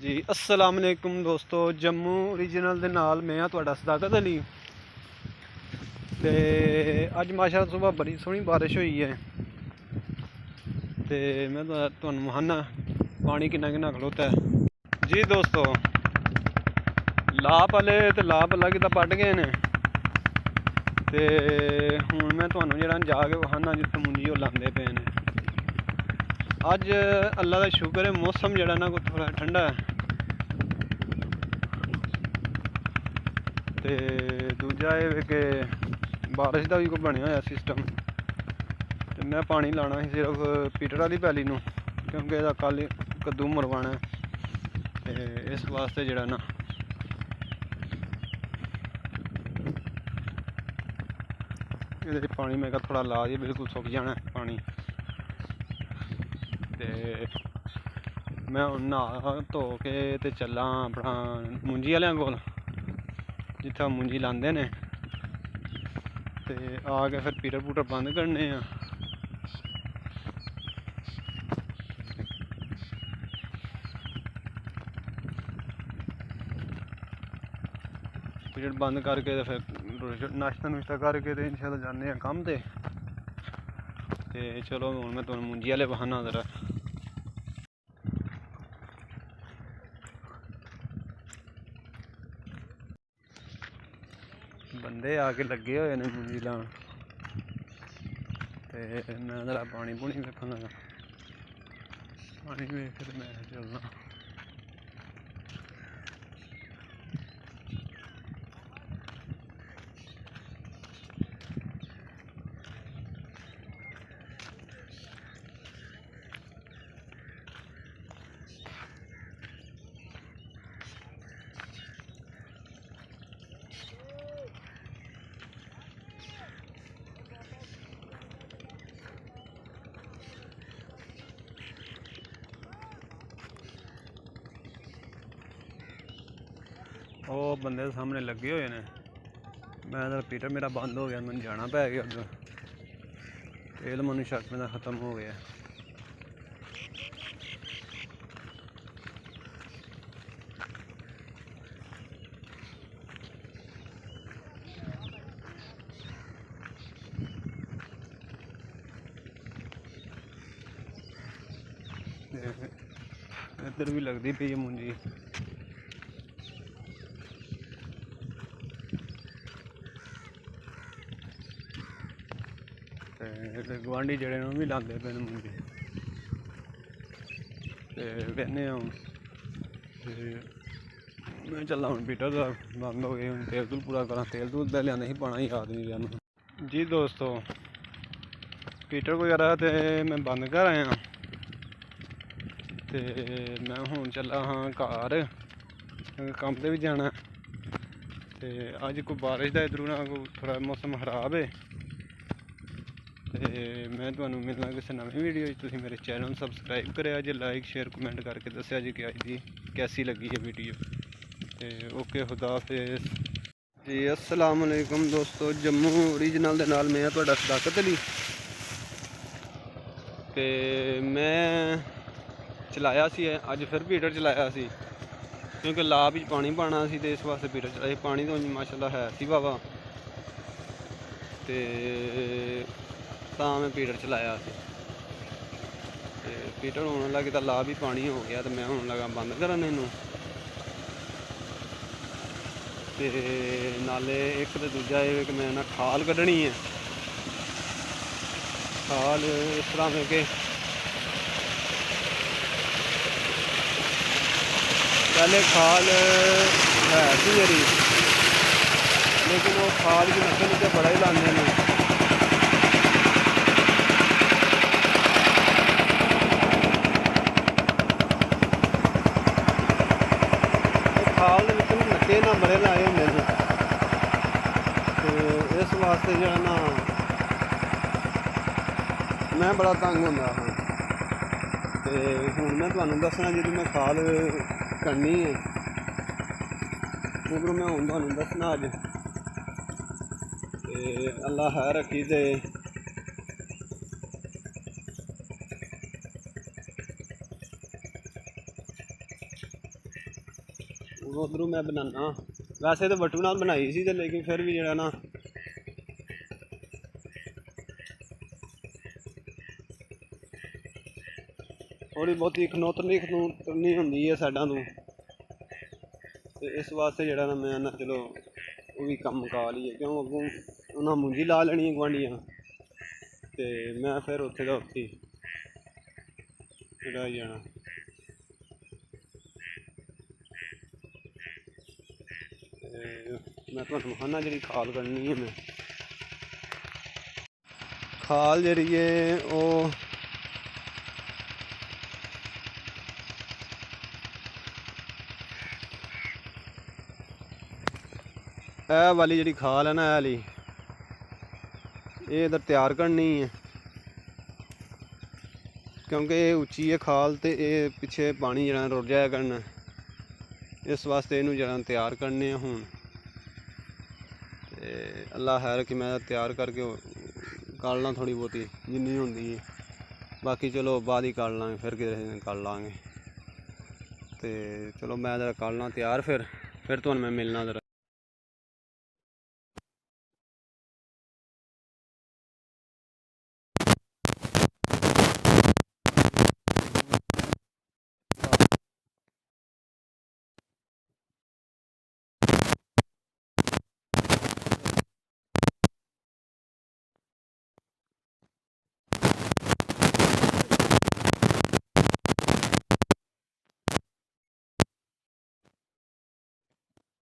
जी अस्सलाम वालेकुम दोस्तों, जम्मू ओरिजिनल दे नाल मैं तुहाडा सदाकत अली। ते अज माशाअल्लाह सुबह बड़ी सोहनी बारिश हुई है। ते मैं तुहानू महाना पानी किन्ना किन्ना खलोता है। जी दोस्तों, लाप वाले ते लाप अलग तो पट गए ने। ते हुण मैं तुहानू जेहड़ा जाके वखाना जित्थों मुंजी ओह लांदे पे ने। अज अल्लाह का शुक्र है, मौसम जरा ना कोई थोड़ा ठंडा है। ते दूजा है कि बारिश का भी कोई बनया होया सिस्टम। ते मैं पानी लाना ही सिर्फ पीटर वाली पैली नूं, क्योंकि इहदा कल कद्दू मरवाना है। ते इस वास्ते जरा ना ये पानी मैं थोड़ा ला दिया, बिल्कुल सुक जाना है पानी। ते मैं हुण नहा धो के ते चला अपना मुंजी वालियां कोल, जित्थें मुंजी लांदे ने। ते आके फिर पीटर पूटर बंद करने आ। पीरियड बंद करके तो फिर नाश्ता नुश्ता करके तो इंशाल्लाह जाने कम ते चलो हुण मैं तुहानू मुंजी वाले बहाना जरा। बंदे आके लगे हुए ने मुंजी लान। ते मैं जरा पानी पूनी वेखन लगा, पानी वेख के मैं चलना। ਉਹ ਬੰਦੇ ਦੇ ਸਾਹਮਣੇ ਲੱਗੇ ਹੋਏ ਨੇ। मैं तो पीटर मेरा बंद हो गया, मैं जाना पै गया उधर। तेल मैं शक मेरा ख़त्म हो गया। इधर भी लगती पई है मुंजी। गुआढ़ी जड़े भी लाते पे मुंजी। वेने मैं चला हूँ पीटर का बंद हो गए। हूँ तेल तूल पूरा करा, तेल तूल तो लिया ही पाना ही याद नहीं लिया। जी दोस्तों, पीटर वगैरह तो मैं बंद कर आया। तो मैं हूँ चला हाँ घर, काम पर भी जाना। तो अज कोई बारिश का इधरों ना कोई थोड़ा मौसम खराब है। तो मैं तुहानू मिलना किसी नवी वीडियो। तुसीं मेरे चैनल सबसक्राइब करेआ जे, लाइक शेयर कमेंट करके दस्सेआ जी कि अज दी कैसी लगी है वीडियो। तो ओके, खुदा हाफिज़ जी। अस्सलाम वालेकुम दोस्तों, जम्मू ओरिजिनल दे नाल मैं तुहाडा सदाकत अली। तो मैं चलाया सी अज फिर पीटर चलाया सी, क्योंकि लाभ ही पानी पाना सी। तो इस वास्ते पीटर चलाया। पानी तो माशाल्लाह है सी वावा, तो मैं पीटर चलाया। पीटर होने लगे तो ला भी पानी हो गया। तो मैं होने लगा बंद करने इनू। ते नाले एक तो दूजा है कि मैं ना खाल कड्ढनी है। खाल इस तरह में कि पहले खाल है सी मेरी, लेकिन वो खाल की नशे नुशे बड़ा ही लाने ने। खाल नक्के ना बड़े लाए होंगे। तो इस वास्ते जो ना मैं बड़ा तंग होंदा हाँ। तो हुण मैं तुहानू दसना जी मैं खाल करनी है, उधरों मैं हुण तुहानू दसना अज। अल्लाह है रखी। तो उधरों मैं बनाना वैसे तो बट्टू नाल बनाई सी ते लेकिन फिर भी जेड़ा ना थोड़ी बहुती खनोतरनी होंदी है साइडां तों ते इस वास्ते जेड़ा ना मैं ना चलो वो भी कम मुका लीए क्यों अगों उन्हां मुंजी ला लेनी है गुआंढियां ते मैं फिर उत्थे दा उत्थे जेड़ा जाना मैं तुहानूं विखाना जी खाल कड्ढनी है मैं खाल जी है वो वाली जी खाल है ना वाली ये इधर तैयार करनी है क्योंकि ये उच्ची है खाल तो ये पिछे पानी जरा रुड़ जाया करना इस वास्ते इनू जरा तैयार करने हूँ अल्लाह खैर कि मैं तैयार करके काटना थोड़ी बहुती जिन्नी होंदी है बाकी चलो बाद ही काट लांगे फिर किसी दिन काट लांगे तो चलो मैं जरा काटना तैयार फिर तुहानूं मैं मिलना जरा